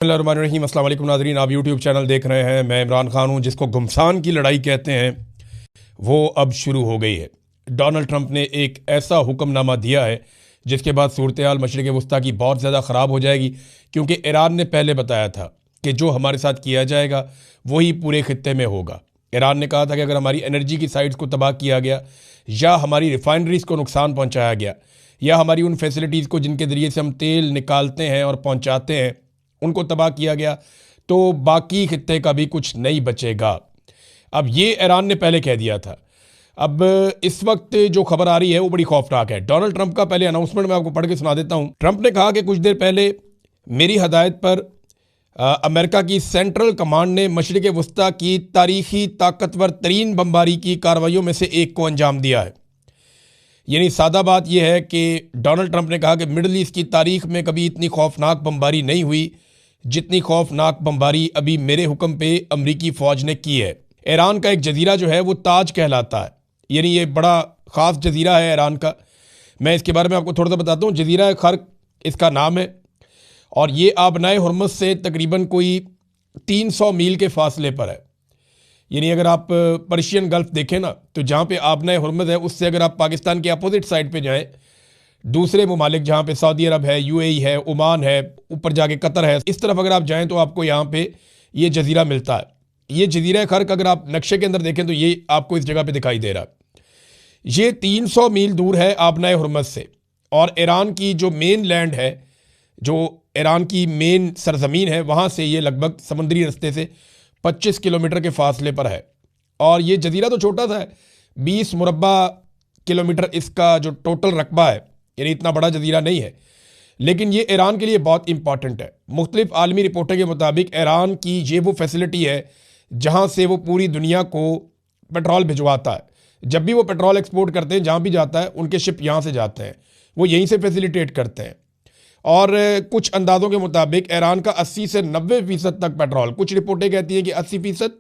बिस्मिल्लाहिर्रहमानिर्रहीम। अस्सलाम वालेकुम नाज़रीन, आप यूट्यूब चैनल देख रहे हैं। मैं इमरान खान हूँ। जिसको घुमसान की लड़ाई कहते हैं वो अब शुरू हो गई है। डोनाल्ड ट्रंप ने एक ऐसा हुक्मनामा दिया है जिसके बाद सूरत हाल मशरिक़ वस्ता की बहुत ज़्यादा ख़राब हो जाएगी, क्योंकि ईरान ने पहले बताया था कि जो हमारे साथ किया जाएगा वही पूरे खित्ते में होगा। ईरान ने कहा था कि अगर हमारी एनर्जी की साइट्स को तबाह किया गया, या हमारी रिफाइनरीज़ को नुकसान पहुँचाया गया, या हमारी उन फैसिलिटीज़ को जिनके ज़रिए से हम तेल निकालते हैं और पहुँचाते हैं उनको तबाह किया गया, तो बाकी खित्ते का भी कुछ नहीं बचेगा। अब ये ईरान ने पहले कह दिया था। अब इस वक्त जो खबर आ रही है वो बड़ी खौफनाक है। डोनाल्ड ट्रंप का पहले अनाउंसमेंट मैं आपको पढ़ के सुना देता हूं। ट्रंप ने कहा कि कुछ देर पहले मेरी हदायत पर अमेरिका की सेंट्रल कमांड ने मशरिक़ वस्ता की तारीखी ताकतवर तरीन बमबारी की कार्रवाइयों में से एक को अंजाम दिया है। यानी सादा बात यह है कि डोनाल्ड ट्रंप ने कहा कि मिडल ईस्ट की तारीख में कभी इतनी खौफनाक बमबारी नहीं हुई जितनी खौफनाक बमबारी अभी मेरे हुक्म पे अमरीकी फ़ौज ने की है। ईरान का एक जजीरा जो है वो ताज कहलाता है, यानी ये बड़ा ख़ास जजीरा है ईरान का। मैं इसके बारे में आपको थोड़ा सा बताता हूँ। जजीरा खर्क इसका नाम है, और ये आबनाए हुर्मुज़ से तकरीबन कोई 300 मील के फासले पर है। यानी अगर आप पर्शियन गल्फ देखें ना, तो जहाँ पे आबनाए हुर्मुज़ है उससे अगर आप पाकिस्तान के अपोजिट साइड पे जाएं, दूसरे ममालिक जहाँ पे सऊदी अरब है, यूएई है, ओमान है, ऊपर जाके कतर है, इस तरफ अगर आप जाएं तो आपको यहाँ पे ये जजीरा मिलता है। ये जजीरा खर्क अगर आप नक्शे के अंदर देखें तो ये आपको इस जगह पे दिखाई दे रहा है। ये 300 मील दूर है आबनाए हुर्मुज़ से, और ईरान की जो मेन लैंड है, जो ईरान की मेन सरजमीन है, वहाँ से ये लगभग समुद्री रास्ते से 25 किलोमीटर के फासले पर है। और ये जजीरा तो छोटा सा है, 20 मुरब्बा किलोमीटर इसका जो टोटल रकबा है, यानी इतना बड़ा जजीरा नहीं है, लेकिन ये ईरान के लिए बहुत इंपॉर्टेंट है। मुख्तलिफ आलमी रिपोर्टों के मुताबिक ईरान की ये वो फैसिलिटी है जहाँ से वो पूरी दुनिया को पेट्रोल भिजवाता है। जब भी वो पेट्रोल एक्सपोर्ट करते हैं, जहाँ भी जाता है उनके शिप यहाँ से जाते हैं, वो यहीं से फैसिलिटेट करते हैं। और कुछ अंदाज़ों के मुताबिक ईरान का 80 से 90% तक पेट्रोल, कुछ रिपोर्टें कहती हैं कि 80%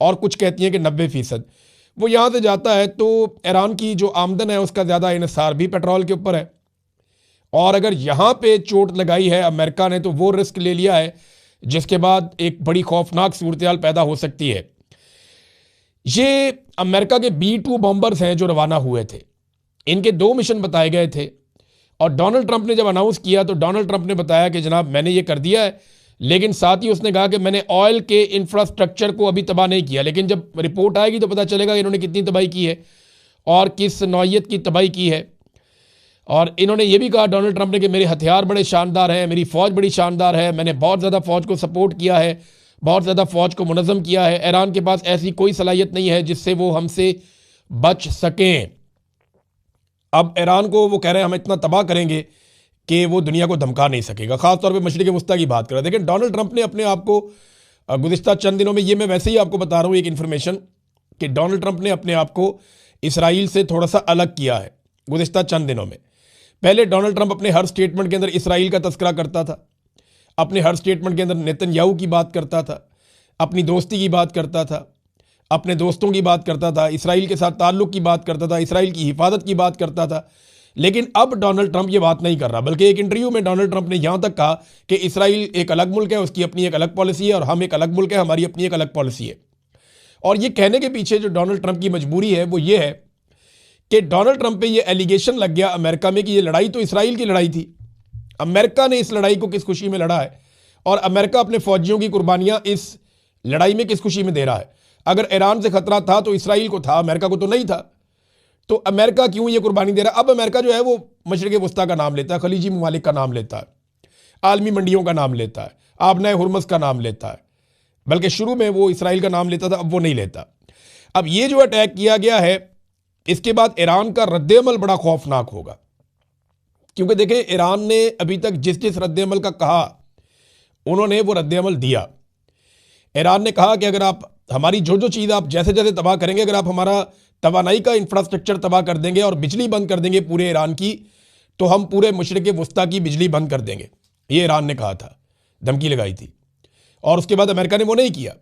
और कुछ कहती हैं कि 90%, वो यहाँ से जाता है। तो ईरान की जो आमदन है उसका ज़्यादा इन्हिसार भी पेट्रोल के ऊपर है। और अगर यहाँ पे चोट लगाई है अमेरिका ने, तो वो रिस्क ले लिया है, जिसके बाद एक बड़ी खौफनाक सूरत हाल पैदा हो सकती है। ये अमेरिका के B-2 बॉम्बर्स हैं जो रवाना हुए थे। इनके 2 मिशन बताए गए थे, और डोनाल्ड ट्रंप ने जब अनाउंस किया तो डोनाल्ड ट्रंप ने बताया कि जनाब मैंने ये कर दिया है, लेकिन साथ ही उसने कहा कि मैंने ऑयल के इंफ्रास्ट्रक्चर को अभी तबाह नहीं किया। लेकिन जब रिपोर्ट आएगी तो पता चलेगा इन्होंने कितनी तबाही की है और किस नौइयत की तबाही की है। और इन्होंने ये भी कहा डोनाल्ड ट्रंप ने कि मेरे हथियार बड़े शानदार हैं, मेरी फ़ौज बड़ी शानदार है, मैंने बहुत ज़्यादा फ़ौज को सपोर्ट किया है, बहुत ज़्यादा फ़ौज को मुनज़्ज़म किया है। ईरान के पास ऐसी कोई सलाहियत नहीं है जिससे वो हमसे बच सकें। अब ईरान को वो कह रहे हैं हम इतना तबाह करेंगे कि वो दुनिया को धमका नहीं सकेगा। ख़ासतौर पर मशरिक़ वस्ता की बात कर रहे हैं। देखिए डोनाल्ड ट्रंप ने अपने आप को गुज़िश्ता चंद दिनों में, ये मैं वैसे ही आपको बता रहा हूँ एक इन्फॉर्मेशन, कि डोनाल्ड ट्रंप ने अपने आप को इसराइल से थोड़ा सा अलग किया है गुज़िश्ता चंद दिनों में। पहले डोनाल्ड ट्रंप अपने हर स्टेटमेंट के अंदर इसराइल का तस्करा करता था, अपने हर स्टेटमेंट के अंदर नेतन्याहू की बात करता था, अपनी दोस्ती की बात करता था, अपने दोस्तों की बात करता था, इसराइल के साथ ताल्लुक़ की बात करता था, इसराइल की हिफाजत की बात करता था। लेकिन अब डोनाल्ड ट्रंप ये बात नहीं कर रहा, बल्कि एक इंटरव्यू में डोनाल्ड ट्रंप ने यहाँ तक कहा कि इसराइल एक अलग मुल्क है, उसकी अपनी एक अलग पॉलिसी है, और हम एक अलग मुल्क है, हमारी अपनी एक अलग पॉलिसी है। और ये कहने के पीछे जो डोनाल्ड ट्रंप की मजबूरी है वो ये है कि डोनाल्ड ट्रंप पे ये एलिगेशन लग गया अमेरिका में कि ये लड़ाई तो इसराइल की लड़ाई थी। अमेरिका ने इस लड़ाई को किस खुशी में लड़ा है, और अमेरिका अपने फौजियों की कुर्बानियां इस लड़ाई में किस खुशी में दे रहा है। अगर ईरान से खतरा था तो इसराइल को था, अमेरिका को तो नहीं था। तो अमेरिका क्यों ये कुर्बानी दे रहा है? अब अमेरिका जो है वो मशरिक़ वस्ता का नाम लेता है, खलीजी ममालिक का नाम लेता है, आलमी मंडियों का नाम लेता है, आबनाए हुर्मुज़ का नाम लेता है। बल्कि शुरू में वो इसराइल का नाम लेता था, अब वो नहीं लेता। अब ये जो अटैक किया गया है, इसके बाद ईरान का रद्द-ए-अमल बड़ा खौफनाक होगा। क्योंकि देखें, ईरान ने अभी तक जिस जिस रद्द-ए-अमल का कहा उन्होंने वो रद्द-ए-अमल दिया। ईरान ने कहा कि अगर आप हमारी जो जो चीज़ आप जैसे जैसे तबाह करेंगे, अगर आप हमारा तवानाई का इंफ्रास्ट्रक्चर तबाह कर देंगे और बिजली बंद कर देंगे पूरे ईरान की, तो हम पूरे मशरिक़ वस्ता की बिजली बंद कर देंगे। ये ईरान ने कहा था, धमकी लगाई थी, और उसके बाद अमेरिका ने वो नहीं किया।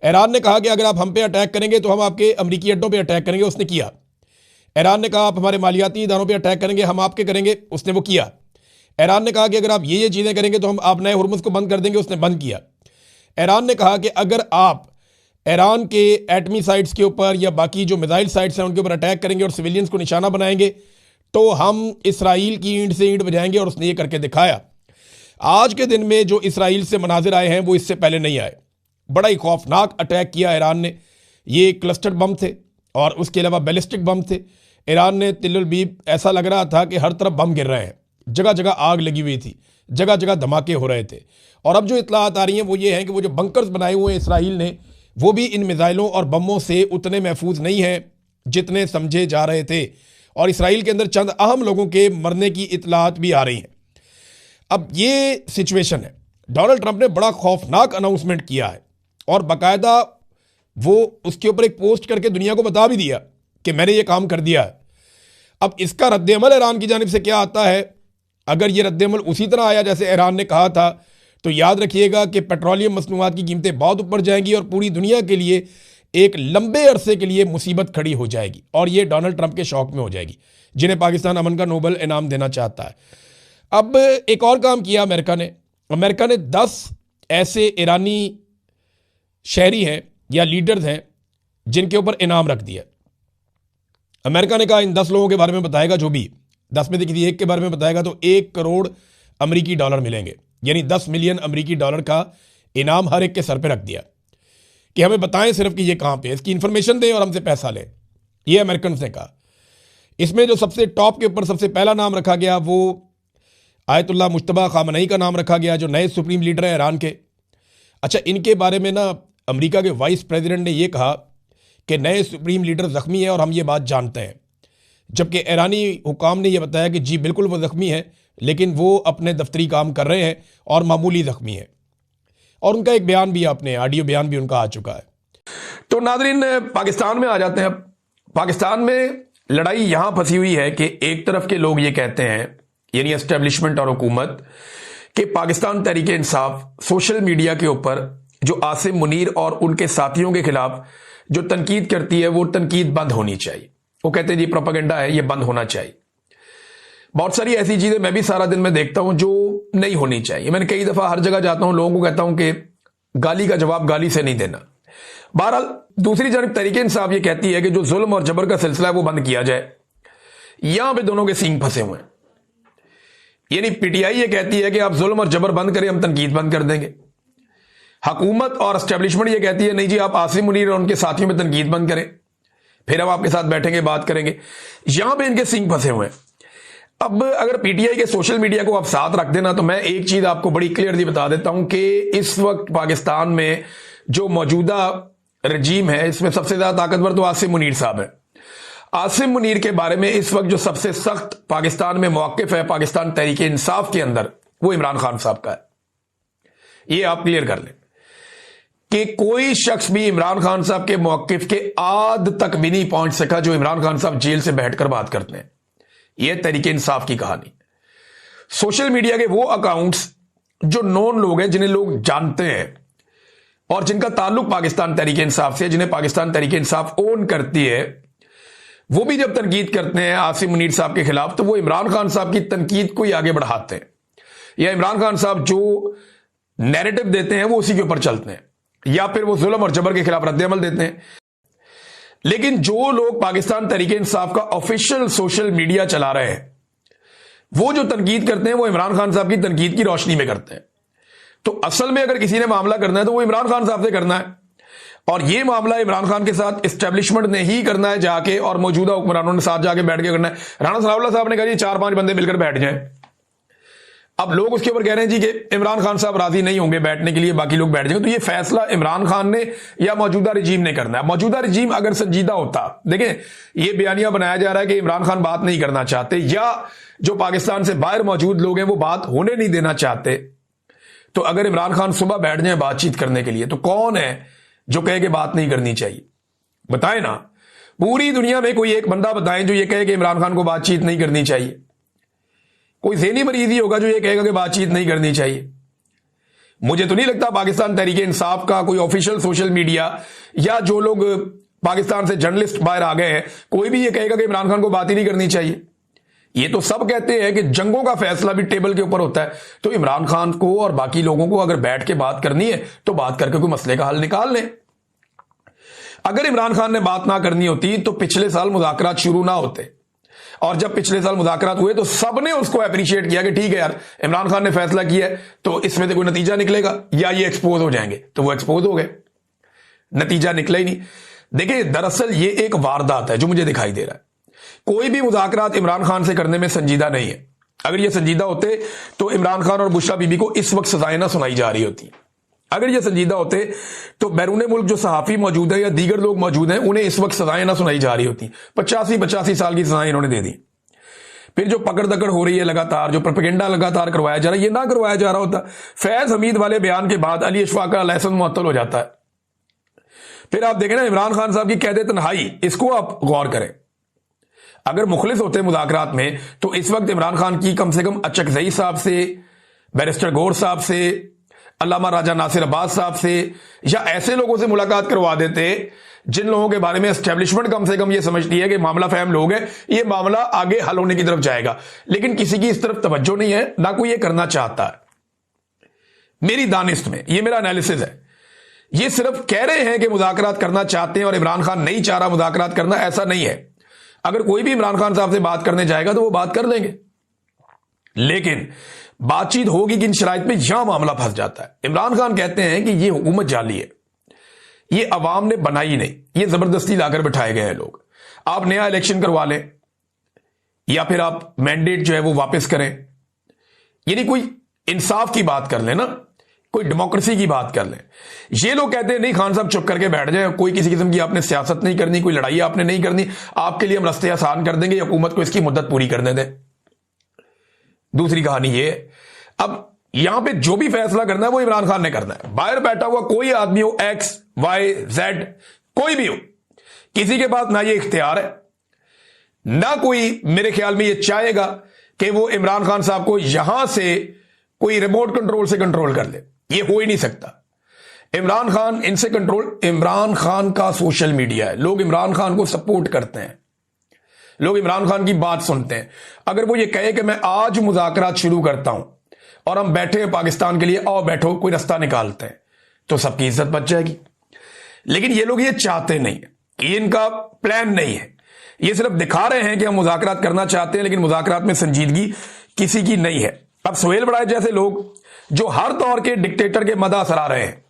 ईरान ने कहा कि अगर आप हम पे अटैक करेंगे तो हम आपके अमरीकी अड्डों पे अटैक करेंगे, उसने किया। ईरान ने कहा आप हमारे मालियाती इदारों पे अटैक करेंगे, हम आपके करेंगे, उसने वो किया। ईरान ने कहा कि अगर आप ये चीज़ें करेंगे तो हम आप नए हुर्मुज़ को बंद कर देंगे, उसने बंद किया। ईरान ने कहा कि अगर आप ईरान के एटमी साइट्स के ऊपर या बाकी जो मिसाइल साइट्स हैं उनके ऊपर अटैक करेंगे और सिविलियंस को निशाना बनाएंगे तो हम इसराइल की ईंट से ईंट बजाएंगे, और उसने ये करके दिखाया। आज के दिन में जो इसराइल से मनाजिर आए हैं वो इससे पहले नहीं आए। बड़ा ही खौफनाक अटैक किया ईरान ने। ये क्लस्टर बम थे और उसके अलावा बैलिस्टिक बम थे। ईरान ने तिल अबीब ऐसा लग रहा था कि हर तरफ बम गिर रहे हैं, जगह जगह आग लगी हुई थी, जगह जगह धमाके हो रहे थे। और अब जो इत्तलात आ रही हैं वो ये हैं कि वो जो बंकर्स बनाए हुए हैं इसराइल ने, वो भी इन मिसाइलों और बमों से उतने महफूज नहीं हैं जितने समझे जा रहे थे, और इसराइल के अंदर चंद अहम लोगों के मरने की इत्तलात भी आ रही हैं। अब ये सिचुएशन है। डोनाल्ड ट्रंप ने बड़ा खौफनाक अनाउंसमेंट किया है और बाकायदा वो उसके ऊपर एक पोस्ट करके दुनिया को बता भी दिया कि मैंने ये काम कर दिया है। अब इसका रद्द-ए-अमल ईरान की जानिब से क्या आता है? अगर ये रद्द-ए-अमल उसी तरह आया जैसे ईरान ने कहा था तो याद रखिएगा कि पेट्रोलियम मसनूआत की कीमतें बहुत ऊपर जाएंगी और पूरी दुनिया के लिए एक लंबे अरसे के लिए मुसीबत खड़ी हो जाएगी, और ये डोनाल्ड ट्रंप के शौक में हो जाएगी जिन्हें पाकिस्तान अमन का नोबल इनाम देना चाहता है। अब एक और काम किया अमेरिका ने 10 ऐसे ईरानी शहरी हैं या लीडर्स हैं जिनके ऊपर इनाम रख दिया। अमेरिका ने कहा इन 10 लोगों के बारे में बताएगा, जो भी 10 में से किसी एक के बारे में बताएगा तो 1 करोड़ अमेरिकी डॉलर मिलेंगे, यानी 10 मिलियन अमेरिकी डॉलर का इनाम हर एक के सर पे रख दिया कि हमें बताएं सिर्फ कि ये कहाँ पे, इसकी इंफॉर्मेशन दें और हमसे पैसा लें। ये अमेरिकन ने कहा। इसमें जो सबसे टॉप के ऊपर सबसे पहला नाम रखा गया वो आयतुल्लाह मुश्तबा खामनई का नाम रखा गया, जो नए सुप्रीम लीडर हैं ईरान के। अच्छा, इनके बारे में ना अमेरिका के वाइस प्रेसिडेंट ने यह कहा कि नए सुप्रीम लीडर ज़ख्मी है और हम ये बात जानते हैं, जबकि ईरानी हुकाम ने यह बताया कि जी बिल्कुल वो ज़ख्मी है, लेकिन वो अपने दफ्तरी काम कर रहे हैं और मामूली ज़ख्मी है। और उनका एक बयान भी आपने ऑडियो बयान भी उनका आ चुका है। तो नाज़रीन, पाकिस्तान में आ जाते हैं। पाकिस्तान में लड़ाई यहां फंसी हुई है कि एक तरफ के लोग ये कहते हैं, यानी एस्टेब्लिशमेंट और हुकूमत, कि पाकिस्तान तहरीक इंसाफ सोशल मीडिया के ऊपर जो आसिम मुनीर और उनके साथियों के खिलाफ जो तनकीद करती है वो तनकीद बंद होनी चाहिए। वो कहते हैं जी प्रोपेगेंडा है, ये बंद होना चाहिए। बहुत सारी ऐसी चीजें मैं भी सारा दिन में देखता हूं जो नहीं होनी चाहिए। मैंने कई दफा हर जगह जाता हूं, लोगों को कहता हूं कि गाली का जवाब गाली से नहीं देना। बहरहाल दूसरी जानब तहरीक इंसाफ ये कहती है कि जो जुल्म और जबर का सिलसिला है वो बंद किया जाए। यहां पे दोनों के सींग फंसे हुए हैं। यानी पीटीआई ये कहती है कि आप जुल्म और जबर बंद करें, हम तनकीद बंद कर देंगे। हुकूमत और एस्टेब्लिशमेंट ये कहती है नहीं जी, आप आसिम मुनीर और उनके साथियों में तनकीद बंद करें, फिर हम आपके साथ बैठेंगे, बात करेंगे। यहां पे इनके सींग फंसे हुए हैं। अब अगर पीटीआई के सोशल मीडिया को आप साथ रख देना तो मैं एक चीज आपको बड़ी क्लियरली बता देता हूं कि इस वक्त पाकिस्तान में जो मौजूदा रजीम है इसमें सबसे ज्यादा ताकतवर तो आसिम मुनीर साहब है। आसिम मुनीर के बारे में इस वक्त जो सबसे सख्त पाकिस्तान में मौकिफ है पाकिस्तान तहरीक इंसाफ के अंदर, वो इमरान खान साहब का है। ये आप क्लियर कर लें कि कोई शख्स भी इमरान खान साहब के मौकिफ के आध तक भी नहीं पहुंच सका जो इमरान खान साहब जेल से बैठकर बात करते हैं। यह तहरीक इंसाफ की कहानी। सोशल मीडिया के वो अकाउंट्स जो नॉन लोग हैं, जिन्हें लोग जानते हैं और जिनका ताल्लुक पाकिस्तान तहरीक इंसाफ से, जिन्हें पाकिस्तान तहरीक इंसाफ ओन करती है, वो भी जब तनकीद करते हैं आसिम मुनीर साहब के खिलाफ तो वो इमरान खान साहब की तनकीद को ही आगे बढ़ाते हैं, या इमरान खान साहब जो नैरेटिव देते हैं वो उसी के ऊपर चलते हैं, या फिर वो जुल्म और जबर के खिलाफ रद्द-ए-अमल देते हैं। लेकिन जो लोग पाकिस्तान तहरीक इंसाफ का ऑफिशियल सोशल मीडिया चला रहे हैं, वो जो तनकीद करते हैं वो इमरान खान साहब की तनकीद की रोशनी में करते हैं। तो असल में अगर किसी ने मामला करना है तो वो इमरान खान साहब से करना है, और ये मामला इमरान खान के साथ एस्टेब्लिशमेंट ने ही करना है जाके, और मौजूदा हुक्मरानों ने साथ जाके बैठ के करना है। राणा सनाउल्लाह साहब ने कहा जी 4-5 बंदे मिलकर बैठ जाएं। अब लोग उसके ऊपर कह रहे हैं जी कि इमरान खान साहब राजी नहीं होंगे बैठने के लिए, बाकी लोग बैठ जाएंगे। तो ये फैसला इमरान खान ने या मौजूदा रजीम ने करना है। मौजूदा रजीम अगर संजीदा होता, देखें ये बयानिया बनाया जा रहा है कि इमरान खान बात नहीं करना चाहते, या जो पाकिस्तान से बाहर मौजूद लोग हैं वो बात होने नहीं देना चाहते, तो अगर इमरान खान सुबह बैठ जाए बातचीत करने के लिए तो कौन है जो कहे कि बात नहीं करनी चाहिए? बताएं ना, पूरी दुनिया में कोई एक बंदा बताएं जो ये कहे कि इमरान खान को बातचीत नहीं करनी चाहिए। कोई ज़हनी मरीज ही होगा जो ये कहेगा कि बातचीत नहीं करनी चाहिए। मुझे तो नहीं लगता पाकिस्तान तहरीक इंसाफ का कोई ऑफिशियल सोशल मीडिया या जो लोग पाकिस्तान से जर्नलिस्ट बाहर आ गए हैं, कोई भी ये कहेगा कि इमरान खान को बात ही नहीं करनी चाहिए। ये तो सब कहते हैं कि जंगों का फैसला भी टेबल के ऊपर होता है। तो इमरान खान को और बाकी लोगों को अगर बैठ के बात करनी है तो बात करके कोई मसले का हल निकाल लें। अगर इमरान खान ने बात ना करनी होती तो पिछले साल मुज़ाकरात शुरू ना होते, और जब पिछले साल मुज़ाकरात हुए तो सबने उसको अप्रिशिएट किया कि ठीक है यार, इमरान खान ने फैसला किया है तो इसमें से कोई नतीजा निकलेगा या ये एक्सपोज हो जाएंगे। तो वो एक्सपोज हो गए, नतीजा निकला ही नहीं। देखिए, दरअसल ये एक वारदात है जो मुझे दिखाई दे रहा है। कोई भी मुज़ाकरात इमरान खान से करने में संजीदा नहीं है। अगर ये संजीदा होते तो इमरान खान और बुशरा बीबी को इस वक्त सजाएं ना सुनाई जा रही होती। अगर ये संजीदा होते तो बैरून मुल्क जो सहाफ़ी मौजूद है या दीगर लोग मौजूद हैं उन्हें इस वक्त सजाएं ना सुनाई जा रही होती। 85 साल की सजाएं इन्होंने दे दी। फिर जो पकड़ दकड़ हो रही है लगातार, जो प्रोपेगेंडा लगातार करवाया जा रहा है, ये ना करवाया जा रहा होता। फैज हमीद वाले बयान के बाद अली अशफाक का लाइसेंस मुअत्तल हो जाता है। फिर आप देखें ना, इमरान खान साहब की कैद तन्हाई, इसको आप गौर करें। अगर मुखलिस होते मुज़ाकरात में तो इस वक्त इमरान खान की कम से कम अचकज़ई साहब से, बैरिस्टर गौर साहब से, अल्लामा राजा नासिर अब्बास साहब से या ऐसे लोगों से मुलाकात करवा देते जिन लोगों के बारे में एस्टेब्लिशमेंट कम से कम ये समझती है कि मामला फहम लोग हैं, ये मामला आगे हल होने की तरफ जाएगा। लेकिन किसी की इस तरफ तवज्जो नहीं है, ना कोई ये करना चाहता है। मेरी दानिश में ये मेरा एनालिसिस है। ये सिर्फ कह रहे हैं कि मुज़ाकरात करना चाहते हैं और इमरान खान नहीं चाह रहा मुज़ाकरात करना, ऐसा नहीं है। अगर कोई भी इमरान खान साहब से बात करने जाएगा तो वो बात कर लेंगे, लेकिन बातचीत होगी किन शराइत में, यहां मामला फंस जाता है। इमरान खान कहते हैं कि ये हुकूमत जाली है, ये अवाम ने बनाई नहीं, ये जबरदस्ती लाकर बिठाए गए हैं लोग। आप नया इलेक्शन करवा लें या फिर आप मैंडेट जो है वो वापस करें, यानी कोई इंसाफ की बात कर लें ना, कोई डेमोक्रेसी की बात कर लें। ये लोग कहते हैं नहीं खान साहब चुप करके बैठ जाए, कोई किसी किस्म की आपने सियासत नहीं करनी, कोई लड़ाई आपने नहीं करनी, आपके लिए हम रास्ते आसान कर देंगे, हुकूमत को इसकी मुद्दत पूरी करने दें। दूसरी कहानी ये, अब यहां पे जो भी फैसला करना है वो इमरान खान ने करना है। बाहर बैठा हुआ कोई आदमी हो, एक्स वाई जेड कोई भी हो, किसी के पास ना ये इख्तियार है, ना कोई मेरे ख्याल में ये चाहेगा कि वो इमरान खान साहब को यहां से कोई रिमोट कंट्रोल से कंट्रोल कर ले। ये हो ही नहीं सकता। इमरान खान इनसे कंट्रोल, इमरान खान का सोशल मीडिया है, लोग इमरान खान को सपोर्ट करते हैं, लोग इमरान खान की बात सुनते हैं। अगर वो ये कहे कि मैं आज मुज़ाकरात शुरू करता हूं और हम बैठे हैं पाकिस्तान के लिए, आओ बैठो, कोई रास्ता निकालते हैं, तो सबकी इज्जत बच जाएगी। लेकिन ये लोग ये चाहते नहीं है, ये इनका प्लान नहीं है। ये सिर्फ दिखा रहे हैं कि हम मुज़ाकरात करना चाहते हैं, लेकिन मुज़ाकरात में संजीदगी किसी की नहीं है। अब सुहेल बड़ाई जैसे लोग जो हर दौर के डिक्टेटर के मदा सरा रहे हैं,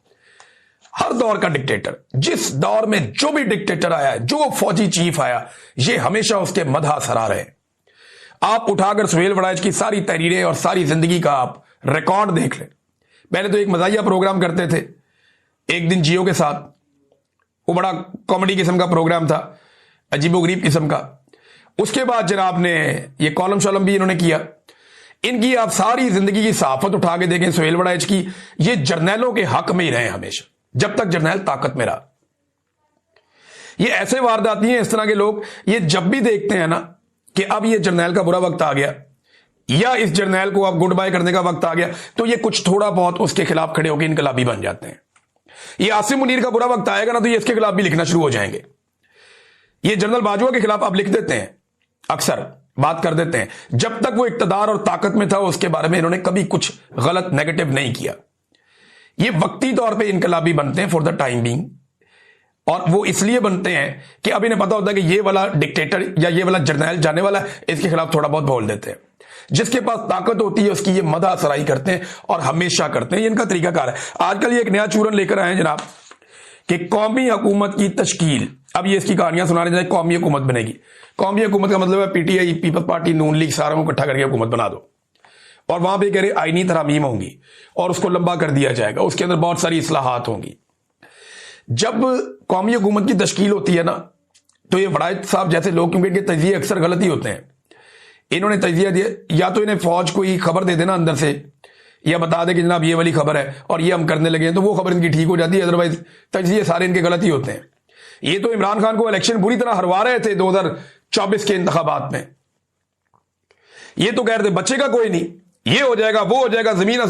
हर दौर का डिक्टेटर, जिस दौर में जो भी डिक्टेटर आया है, जो फौजी चीफ आया, ये हमेशा उसके मदा सरा रहे हैं। आप उठाकर सुहेल बड़ाइच की सारी तहरीरें और सारी जिंदगी का आप रिकॉर्ड देख लें। पहले तो एक मजाहिया प्रोग्राम करते थे एक दिन जियो के साथ, वो बड़ा कॉमेडी किस्म का प्रोग्राम था, अजीबोगरीब किस्म का। उसके बाद जनाब ने ये कॉलम शॉलम भी इन्होंने किया। इनकी आप सारी जिंदगी की सहाफत उठा के देखें सुहेल बड़ाइच की, ये जर्नैलों के हक में ही रहे हमेशा, जब तक जर्नैल ताकत में रहा। ये ऐसे वारदाती हैं इस तरह के लोग, ये जब भी देखते हैं ना कि अब ये जर्नैल का बुरा वक्त आ गया या इस जर्नैल को अब गुड बाय करने का वक्त आ गया, तो ये कुछ थोड़ा बहुत उसके खिलाफ खड़े होकर इनकलाबी बन जाते हैं। ये आसिम मुनीर का बुरा वक्त आएगा ना तो ये इसके खिलाफ भी लिखना शुरू हो जाएंगे। ये जनरल बाजवा के खिलाफ अब लिख देते हैं, अक्सर बात कर देते हैं। जब तक वो इक्तदार और ताकत में था उसके बारे में इन्होंने कभी कुछ गलत नेगेटिव नहीं किया। ये वक्ती तौर पे इनकलाबी बनते हैं फॉर द टाइम बीइंग, और वो इसलिए बनते हैं कि अब इन्हें पता होता है कि ये वाला डिक्टेटर या ये वाला जर्नैल जाने वाला है, इसके खिलाफ थोड़ा बहुत बोल देते हैं। जिसके पास ताकत होती है उसकी ये मदा सराई करते हैं और हमेशा करते हैं, ये इनका तरीकाकार है। आजकल ये एक नया चूरन लेकर आए हैं जनाब कि कौमी हुकूमत की तश्कील। अब ये इसकी कहानियां सुना रहे हैं, कौमी हुकूमत बनेगी। कौमी हुकूमत का मतलब है पीटीआई, पीपल्स पार्टी, नून लीग, सारों को इकट्ठा करके हुकूमत बना दो, और वहां पे कह रहे आईनी तरामीम होंगी और उसको लंबा कर दिया जाएगा, उसके अंदर बहुत सारी इस्लाहात होंगी। जब कौमी हुकूमत की तश्कील होती है ना, तो ये बड़ाइच साहब जैसे लोग, क्योंकि इनके तजिए अक्सर गलत ही होते हैं, इन्होंने तजिया दिया, या तो इन्हें फौज को ही खबर दे देना अंदर से, या बता दे कि जनाब ये वाली खबर है और ये हम करने लगे हैं, तो वो खबर इनकी ठीक हो जाती है। अदरवाइज तजिए सारे इनके गलत ही होते हैं। ये तो इमरान खान को इलेक्शन बुरी तरह हरवा रहे थे 2024 के इंतखाबात में। ये तो कह रहे थे बचेगा कोई नहीं, ये हो जाएगा, वो हो जाएगा, जमीन